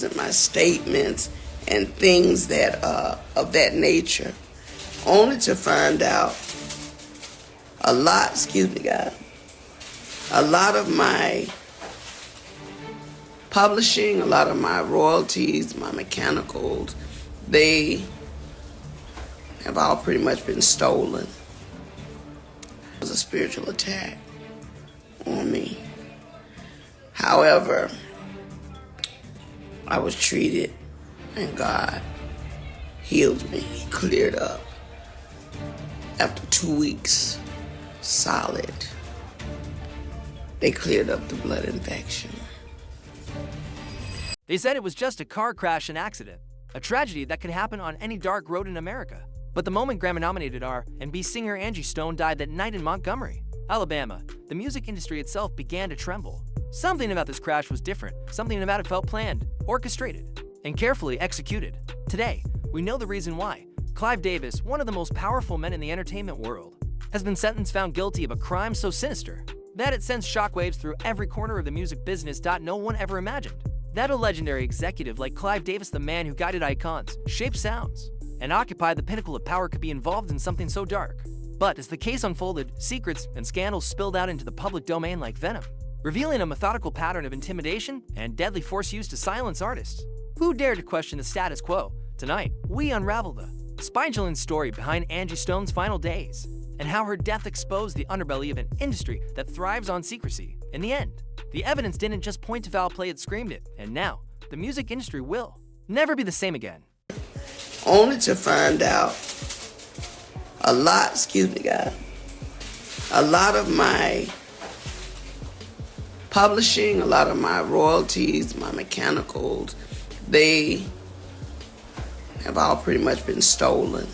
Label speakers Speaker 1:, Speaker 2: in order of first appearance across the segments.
Speaker 1: and my statements and things that of that nature, only to find out a lot of my publishing, a lot of my royalties, my mechanicals, they have all pretty much been stolen. It was a spiritual attack on me. However, I was treated and God healed me. He cleared up. After 2 weeks, solid, they cleared up the blood infection.
Speaker 2: They said it was just a car crash and accident, a tragedy that could happen on any dark road in America. But the moment Grammy-nominated R&B singer Angie Stone died that night in Montgomery, Alabama, the music industry itself began to tremble. Something about this crash was different. Something about it felt planned, orchestrated, and carefully executed. Today, we know the reason why. Clive Davis, one of the most powerful men in the entertainment world, has been found guilty of a crime so sinister that it sends shockwaves through every corner of the music business. No one ever imagined that a legendary executive like Clive Davis, the man who guided icons, shaped sounds, and occupied the pinnacle of power, could be involved in something so dark. But as the case unfolded, secrets and scandals spilled out into the public domain like venom, revealing a methodical pattern of intimidation and deadly force used to silence artists who dared to question the status quo. Tonight, we unravel the spine-chilling story behind Angie Stone's final days and how her death exposed the underbelly of an industry that thrives on secrecy. In the end, the evidence didn't just point to foul play, it screamed it. And now, the music industry will never be the same again.
Speaker 1: Only to find out a lot of my publishing, a lot of my royalties, my mechanicals, they have all pretty much been stolen.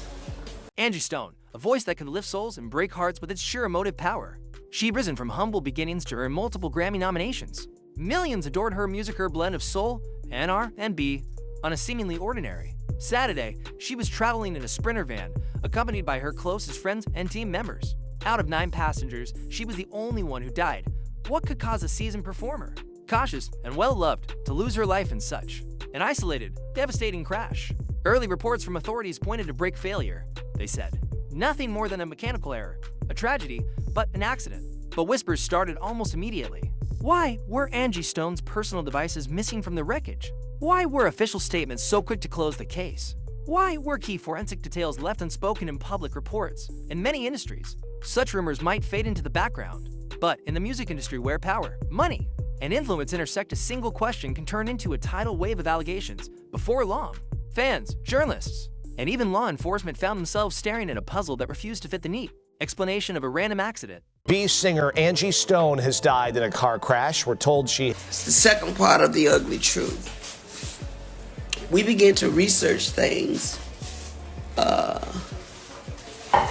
Speaker 2: Angie Stone, a voice that could lift souls and break hearts with its sheer emotive power. She'd risen from humble beginnings to earn multiple Grammy nominations. Millions adored her music, her blend of soul and R&B on a seemingly ordinary Saturday. She was traveling in a Sprinter van, accompanied by her closest friends and team members. Out of 9 passengers, she was the only one who died. What could cause a seasoned performer, cautious and well-loved, to lose her life in such an isolated, devastating crash? Early reports from authorities pointed to brake failure. They said, nothing more than a mechanical error, a tragedy, but an accident. But whispers started almost immediately. Why were Angie Stone's personal devices missing from the wreckage? Why were official statements so quick to close the case? Why were key forensic details left unspoken in public reports? In many industries, such rumors might fade into the background. But in the music industry, where power, money, and influence intersect, a single question can turn into a tidal wave of allegations. Before long, fans, journalists, and even law enforcement found themselves staring at a puzzle that refused to fit the neat explanation of a random accident.
Speaker 3: R&B singer Angie Stone has died in a car crash. We're told she...
Speaker 1: It's the second part of the ugly truth. We began to research things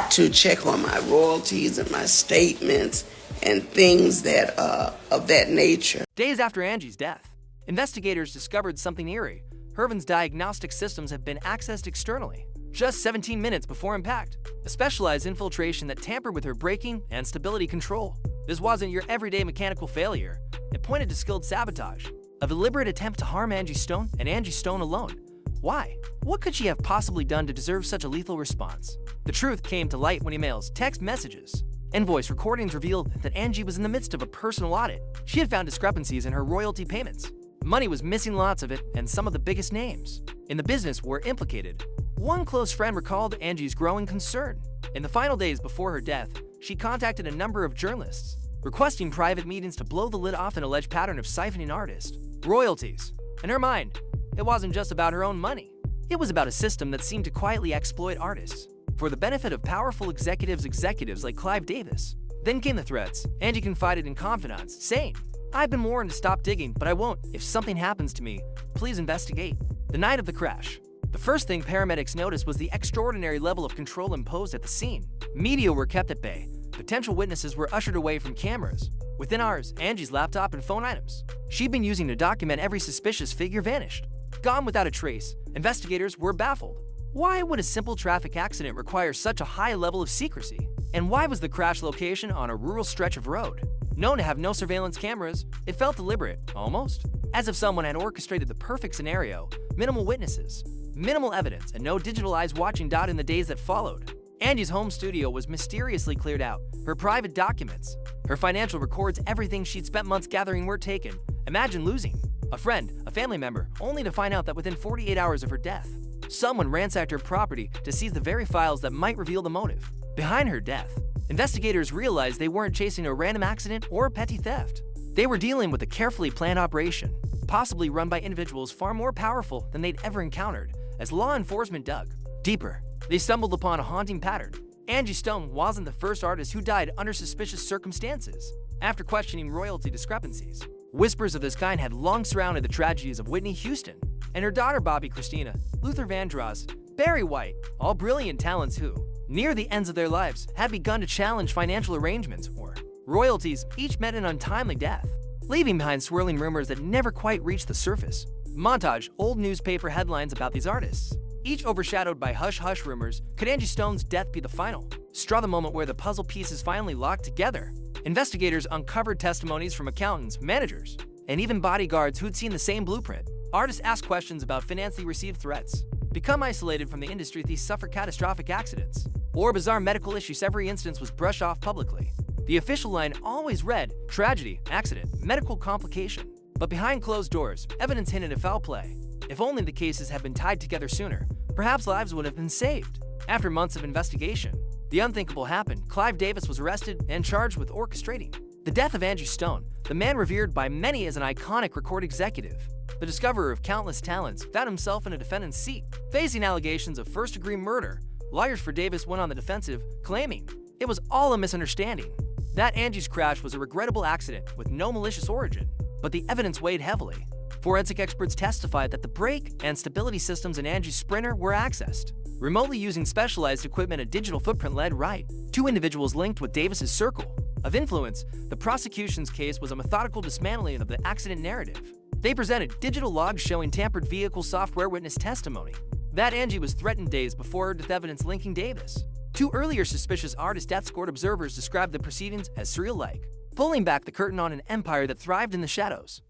Speaker 1: to check on my royalties and my statements and things that of that nature.
Speaker 2: Days after Angie's death, investigators discovered something eerie. Hervin's diagnostic systems have been accessed externally just 17 minutes before impact, a specialized infiltration that tampered with her braking and stability control. This wasn't your everyday mechanical failure. It pointed to skilled sabotage, a deliberate attempt to harm Angie Stone and Angie Stone alone. Why? What could she have possibly done to deserve such a lethal response? The truth came to light when emails, text messages, and voice recordings revealed that Angie was in the midst of a personal audit. She had found discrepancies in her royalty payments. Money was missing, lots of it, and some of the biggest names in the business were implicated. One close friend recalled Angie's growing concern. In the final days before her death, she contacted a number of journalists, requesting private meetings to blow the lid off an alleged pattern of siphoning artist royalties. In her mind, it wasn't just about her own money. It was about a system that seemed to quietly exploit artists for the benefit of powerful executives like Clive Davis. Then came the threats. Angie confided in confidants, saying, "I've been warned to stop digging, but I won't. If something happens to me, please investigate." The night of the crash, the first thing paramedics noticed was the extraordinary level of control imposed at the scene. Media were kept at bay. Potential witnesses were ushered away from cameras. Within hours, Angie's laptop and phone items she'd been using to document every suspicious figure vanished. Gone without a trace, investigators were baffled. Why would a simple traffic accident require such a high level of secrecy? And why was the crash location on a rural stretch of road? Known to have no surveillance cameras, it felt deliberate, almost As if someone had orchestrated the perfect scenario: minimal witnesses, minimal evidence, and no digital eyes watching. In the days that followed, Angie's home studio was mysteriously cleared out. Her private documents, her financial records, everything she'd spent months gathering were taken. Imagine losing a friend, a family member, only to find out that within 48 hours of her death, someone ransacked her property to seize the very files that might reveal the motive behind her death. Investigators realized they weren't chasing a random accident or a petty theft. They were dealing with a carefully planned operation, possibly run by individuals far more powerful than they'd ever encountered. As law enforcement dug deeper, they stumbled upon a haunting pattern. Angie Stone wasn't the first artist who died under suspicious circumstances. After questioning royalty discrepancies, whispers of this kind had long surrounded the tragedies of Whitney Houston and her daughter Bobby Christina, Luther Vandross, Barry White, all brilliant talents who, near the ends of their lives, had begun to challenge financial arrangements or royalties. Each met an untimely death, leaving behind swirling rumors that never quite reached the surface. Montage: old newspaper headlines about these artists, each overshadowed by hush-hush rumors. Could Angie Stone's death be the final straw, the moment where the puzzle pieces finally locked together? Investigators uncovered testimonies from accountants, managers, and even bodyguards who'd seen the same blueprint. Artists asked questions about finance they received threats, become isolated from the industry, they suffer catastrophic accidents, or bizarre medical issues. Every instance was brushed off publicly. The official line always read tragedy, accident, medical complication. But behind closed doors, evidence hinted at foul play. If only the cases had been tied together sooner, perhaps lives would have been saved. After months of investigation, the unthinkable happened. Clive Davis was arrested and charged with orchestrating the death of Angie Stone. The man, revered by many as an iconic record executive, the discoverer of countless talents, found himself in a defendant's seat, facing allegations of first-degree murder. Lawyers for Davis went on the defensive, claiming it was all a misunderstanding, that Angie's crash was a regrettable accident with no malicious origin. But the evidence weighed heavily. Forensic experts testified that the brake and stability systems in Angie's Sprinter were accessed remotely using specialized equipment. A digital footprint led right to individuals linked with Davis's circle of influence. The prosecution's case was a methodical dismantling of the accident narrative. They presented digital logs showing tampered vehicle software, witness testimony that Angie was threatened days before her death, evidence linking Davis to earlier suspicious artist deaths. Court observers described the proceedings as surreal-like, pulling back the curtain on an empire that thrived in the shadows.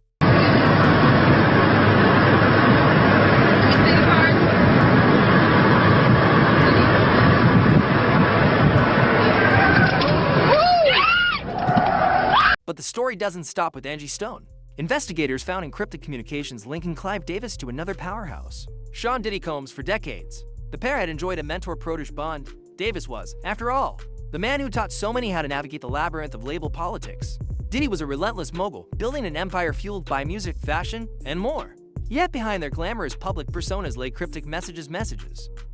Speaker 2: But the story doesn't stop with Angie Stone. Investigators found encrypted communications linking Clive Davis to another powerhouse, Sean Diddy Combs. For decades, the pair had enjoyed a mentor-protege bond. Davis was, after all, the man who taught so many how to navigate the labyrinth of label politics. Diddy was a relentless mogul, building an empire fueled by music, fashion, and more. Yet behind their glamorous public personas lay cryptic messages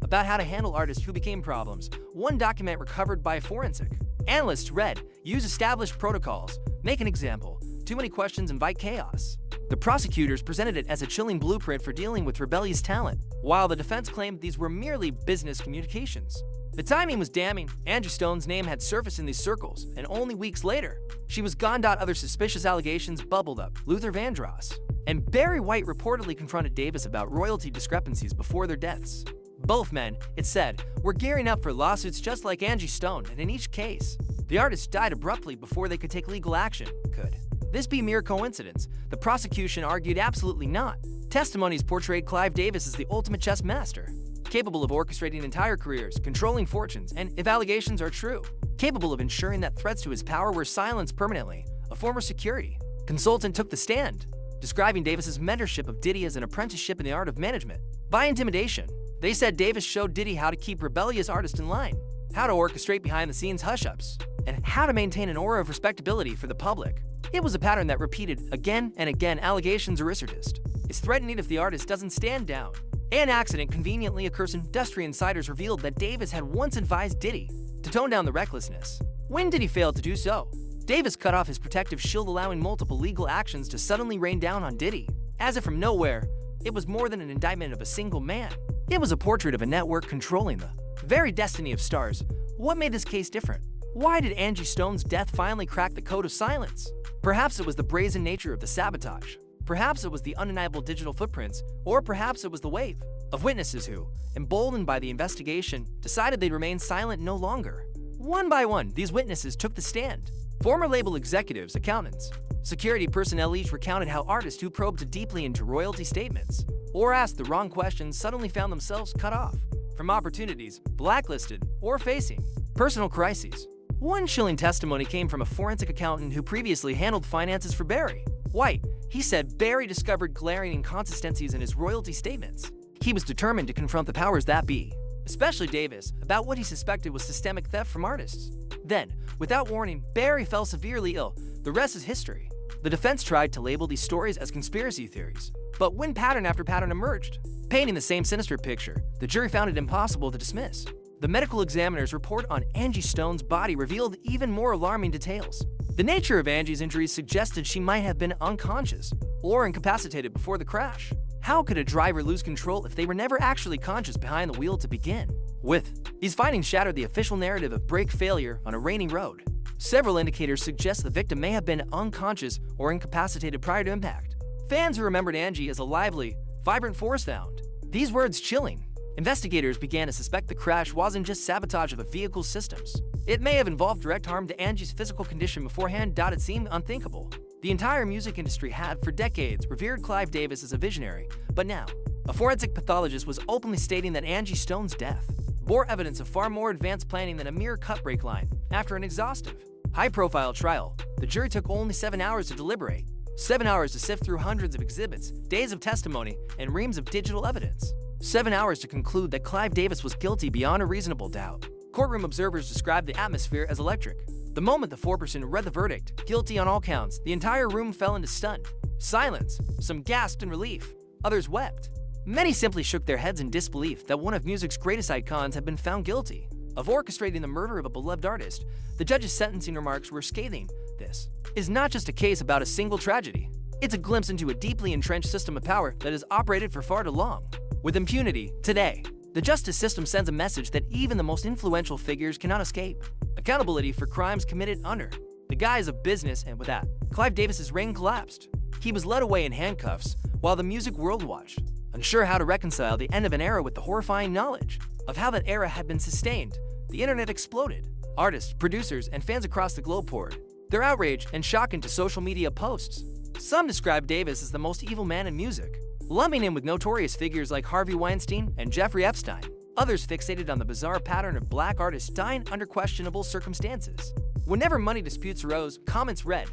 Speaker 2: about how to handle artists who became problems. One document recovered by forensic analysts read, use established protocols, make an example, too many questions invite chaos. The prosecutors presented it as a chilling blueprint for dealing with rebellious talent, while the defense claimed these were merely business communications. The timing was damning. Angie Stone's name had surfaced in these circles, and only weeks later, she was gone. Other suspicious allegations bubbled up. Luther Vandross and Barry White reportedly confronted Davis about royalty discrepancies before their deaths. Both men, it said, were gearing up for lawsuits just like Angie Stone, and in each case, the artist died abruptly before they could take legal action. Could this be mere coincidence? The prosecution argued absolutely not. Testimonies portrayed Clive Davis as the ultimate chess master, capable of orchestrating entire careers, controlling fortunes, and, if allegations are true, capable of ensuring that threats to his power were silenced permanently. A former security consultant took the stand, describing Davis's mentorship of Diddy as an apprenticeship in the art of management by intimidation. They said Davis showed Diddy how to keep rebellious artists in line, how to orchestrate behind-the-scenes hush-ups, and how to maintain an aura of respectability for the public. It was a pattern that repeated again and again. Allegations are resurfaced. It's threatening if the artist doesn't stand down. An accident conveniently occurs. Industry insiders revealed that Davis had once advised Diddy to tone down the recklessness. When Diddy failed to do so, Davis cut off his protective shield, allowing multiple legal actions to suddenly rain down on Diddy. As if from nowhere, it was more than an indictment of a single man. It was a portrait of a network controlling the very destiny of stars. What made this case different? Why did Angie Stone's death finally crack the code of silence? Perhaps it was the brazen nature of the sabotage. Perhaps it was the undeniable digital footprints, or perhaps it was the wave of witnesses who, emboldened by the investigation, decided they'd remain silent no longer. One by one, these witnesses took the stand, Former label executives, accountants, security personnel each recounted how artists who probed deeply into royalty statements or asked the wrong questions suddenly found themselves cut off from opportunities, blacklisted, or facing personal crises. One chilling testimony came from a forensic accountant who previously handled finances for Barry White. He said Barry discovered glaring inconsistencies in his royalty statements. He was determined to confront the powers that be, especially Davis, about what he suspected was systemic theft from artists. Then, without warning, Barry fell severely ill. The rest is history. The defense tried to label these stories as conspiracy theories, but when pattern after pattern emerged, painting the same sinister picture, the jury found it impossible to dismiss. The medical examiner's report on Angie Stone's body revealed even more alarming details. The nature of Angie's injuries suggested she might have been unconscious or incapacitated before the crash. How could a driver lose control if they were never actually conscious behind the wheel to begin with? These findings shattered the official narrative of brake failure on a rainy road. Several indicators suggest the victim may have been unconscious or incapacitated prior to impact. Fans who remembered Angie as a lively, vibrant force found these words chilling. Investigators began to suspect the crash wasn't just sabotage of the vehicle's systems. It may have involved direct harm to Angie's physical condition beforehand. It seemed unthinkable. The entire music industry had, for decades, revered Clive Davis as a visionary, but now, a forensic pathologist was openly stating that Angie Stone's death bore evidence of far more advanced planning than a mere cut break line. After an exhaustive, high-profile trial, the jury took only 7 hours to deliberate, 7 hours to sift through hundreds of exhibits, days of testimony, and reams of digital evidence. 7 hours to conclude that Clive Davis was guilty beyond a reasonable doubt. Courtroom observers described the atmosphere as electric. The moment the foreperson read the verdict, guilty on all counts, the entire room fell into stunned silence. Some gasped in relief, others wept. Many simply shook their heads in disbelief that one of music's greatest icons had been found guilty of orchestrating the murder of a beloved artist. The judge's sentencing remarks were scathing. This is not just a case about a single tragedy. It's a glimpse into a deeply entrenched system of power that has operated for far too long. With impunity, today, the justice system sends a message that even the most influential figures cannot escape accountability for crimes committed under the guise of business. And with that, Clive Davis's reign collapsed. He was led away in handcuffs while the music world watched, unsure how to reconcile the end of an era with the horrifying knowledge of how that era had been sustained. The internet exploded. Artists, producers, and fans across the globe poured their outrage and shock into social media posts. Some described Davis as the most evil man in music, lumping him with notorious figures like Harvey Weinstein and Jeffrey Epstein. Others fixated on the bizarre pattern of black artists dying under questionable circumstances. Whenever money disputes arose, comments read,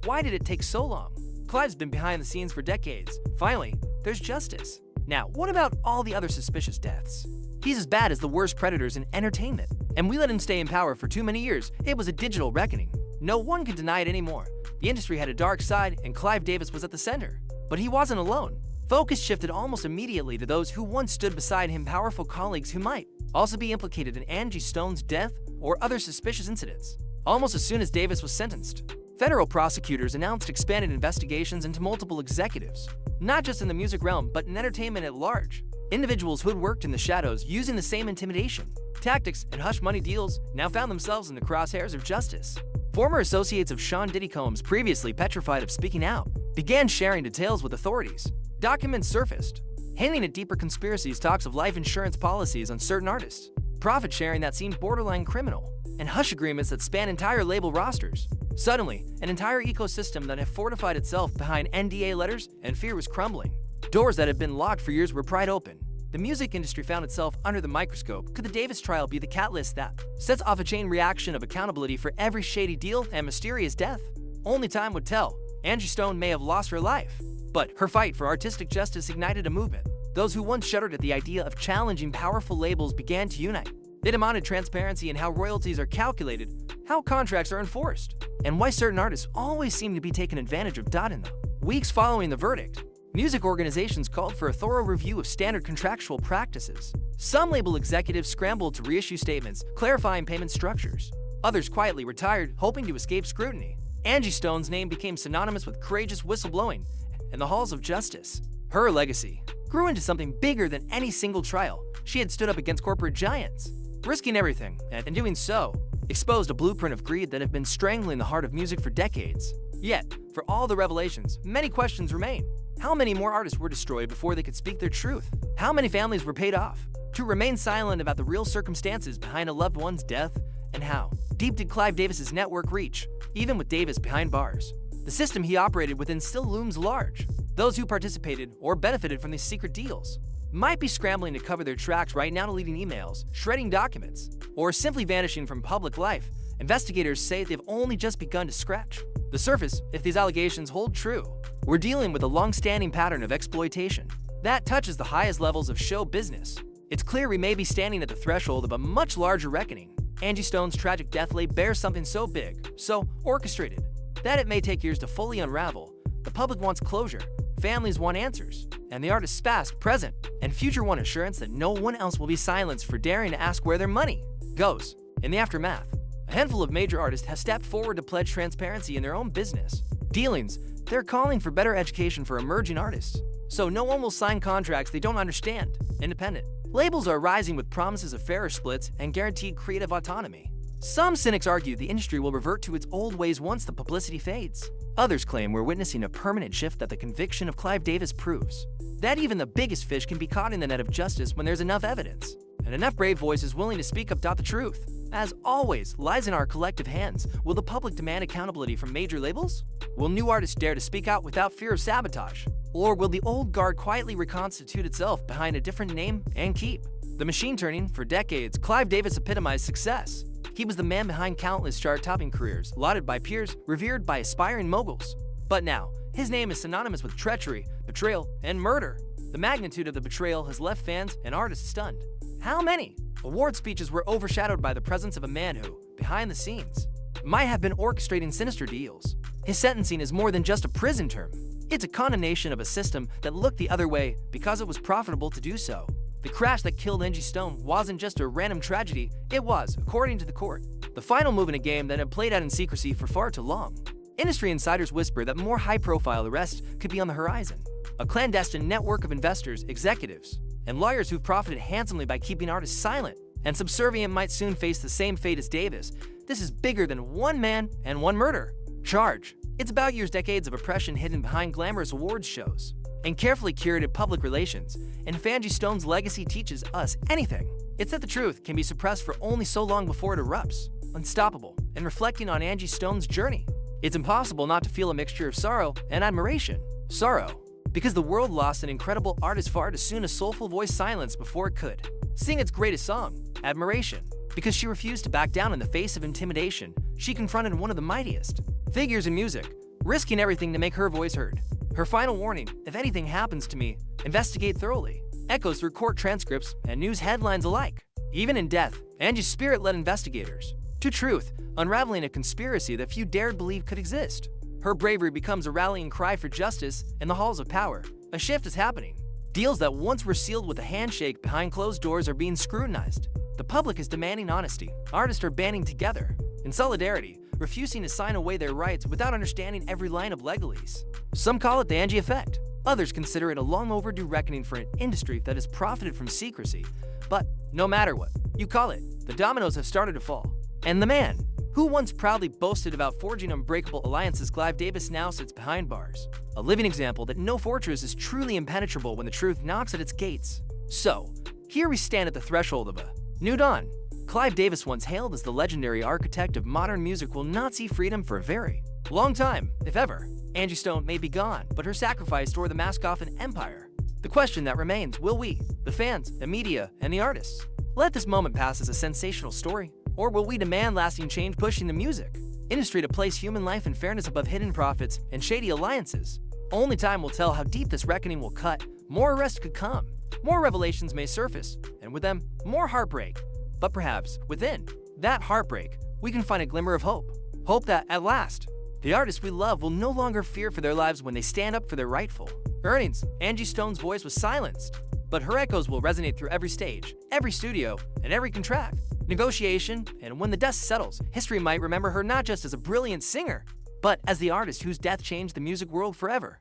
Speaker 2: "Why did it take so long? Clive's been behind the scenes for decades. Finally, there's justice." Now, what about all the other suspicious deaths? He's as bad as the worst predators in entertainment, and we let him stay in power for too many years. It was a digital reckoning. No one could deny it anymore. The industry had a dark side, and Clive Davis was at the center. But he wasn't alone. Focus shifted almost immediately to those who once stood beside him, powerful colleagues who might also be implicated in Angie Stone's death or other suspicious incidents. Almost as soon as Davis was sentenced, federal prosecutors announced expanded investigations into multiple executives, not just in the music realm, but in entertainment at large. Individuals who had worked in the shadows using the same intimidation tactics and hush money deals now found themselves in the crosshairs of justice. Former associates of Sean Diddy Combs, previously petrified of speaking out, began sharing details with authorities. Documents surfaced, hinting at deeper conspiracies, talks of life insurance policies on certain artists, profit sharing that seemed borderline criminal, and hush agreements that span entire label rosters. Suddenly, an entire ecosystem that had fortified itself behind NDA letters and fear was crumbling. Doors that had been locked for years were pried open. The music industry found itself under the microscope. Could the Davis trial be the catalyst that sets off a chain reaction of accountability for every shady deal and mysterious death? Only time would tell. Angie Stone may have lost her life, but her fight for artistic justice ignited a movement. Those who once shuddered at the idea of challenging powerful labels began to unite. They demanded transparency in how royalties are calculated, how contracts are enforced, and why certain artists always seem to be taken advantage of. In the weeks following the verdict, music organizations called for a thorough review of standard contractual practices. Some label executives scrambled to reissue statements clarifying payment structures. Others quietly retired, hoping to escape scrutiny. Angie Stone's name became synonymous with courageous whistleblowing in the halls of justice. Her legacy grew into something bigger than any single trial. She had stood up against corporate giants, risking everything, and in doing so, exposed a blueprint of greed that had been strangling the heart of music for decades. Yet, for all the revelations, many questions remain. How many more artists were destroyed before they could speak their truth? How many families were paid off to remain silent about the real circumstances behind a loved one's death? and how deep did Clive Davis's network reach, even with Davis behind bars? The system he operated within still looms large. Those who participated or benefited from these secret deals might be scrambling to cover their tracks right now, deleting emails, shredding documents, or simply vanishing from public life. Investigators say they've only just begun to scratch the surface if these allegations hold true. We're dealing with a long-standing pattern of exploitation that touches the highest levels of show business. It's clear we may be standing at the threshold of a much larger reckoning. Angie Stone's tragic death lay bare something so big, so orchestrated, that it may take years to fully unravel. The public wants closure, families want answers, and the artists past, present, and future want assurance that no one else will be silenced for daring to ask where their money goes. In the aftermath, a handful of major artists have stepped forward to pledge transparency in their own business dealings. They're calling for better education for emerging artists, so no one will sign contracts they don't understand. Independent labels are rising with promises of fairer splits and guaranteed creative autonomy. Some cynics argue the industry will revert to its old ways once the publicity fades. Others claim we're witnessing a permanent shift that the conviction of Clive Davis proves. That even the biggest fish can be caught in the net of justice when there's enough evidence, and enough brave voices willing to speak up. The truth, as always, lies in our collective hands. Will the public demand accountability from major labels? Will new artists dare to speak out without fear of sabotage? Or will the old guard quietly reconstitute itself behind a different name and keep the machine turning? For decades, Clive Davis epitomized success. He was the man behind countless chart-topping careers, lauded by peers, revered by aspiring moguls. But now, his name is synonymous with treachery, betrayal, and murder. The magnitude of the betrayal has left fans and artists stunned. How many award speeches were overshadowed by the presence of a man who, behind the scenes, might have been orchestrating sinister deals? His sentencing is more than just a prison term. It's a condemnation of a system that looked the other way because it was profitable to do so. The crash that killed Angie Stone wasn't just a random tragedy, it was, according to the court, the final move in a game that had played out in secrecy for far too long. Industry insiders whisper that more high-profile arrests could be on the horizon. A clandestine network of investors, executives, and lawyers who've profited handsomely by keeping artists silent and subservient might soon face the same fate as Davis. This is bigger than one man and one murder charge. It's about decades of oppression hidden behind glamorous awards shows and carefully curated public relations. And if Angie Stone's legacy teaches us anything, it's that the truth can be suppressed for only so long before it erupts, unstoppable. And reflecting on Angie Stone's journey, it's impossible not to feel a mixture of sorrow and admiration. Sorrow, because the world lost an incredible artist far too soon, a soulful voice silenced before it could sing its greatest song. Admiration, because she refused to back down in the face of intimidation. She confronted one of the mightiest figures in music, risking everything to make her voice heard. Her final warning, if anything happens to me, investigate thoroughly, echoes through court transcripts and news headlines alike. Even in death, Angie's spirit led investigators to truth, unraveling a conspiracy that few dared believe could exist. Her bravery becomes a rallying cry for justice in the halls of power. A shift is happening. Deals that once were sealed with a handshake behind closed doors are being scrutinized. The public is demanding honesty. Artists are banding together in solidarity, refusing to sign away their rights without understanding every line of legalese. Some call it the Angie effect. Others consider it a long overdue reckoning for an industry that has profited from secrecy. But no matter what you call it, the dominoes have started to fall. And the man who once proudly boasted about forging unbreakable alliances, Clive Davis, now sits behind bars. A living example that no fortress is truly impenetrable when the truth knocks at its gates. So, here we stand at the threshold of a new dawn. Clive Davis, once hailed as the legendary architect of modern music, will not see freedom for a very long time, if ever. Angie Stone may be gone, but her sacrifice tore the mask off an empire. The question that remains, will we, the fans, the media, and the artists, let this moment pass as a sensational story? Or will we demand lasting change, pushing the music industry to place human life and fairness above hidden profits and shady alliances? Only time will tell how deep this reckoning will cut. More arrests could come, more revelations may surface, and with them, more heartbreak. But perhaps, within that heartbreak, we can find a glimmer of hope. Hope that, at last, the artists we love will no longer fear for their lives when they stand up for their rightful earnings. Angie Stone's voice was silenced, but her echoes will resonate through every stage, every studio, and every contract, negotiation, and when the dust settles, history might remember her not just as a brilliant singer, but as the artist whose death changed the music world forever.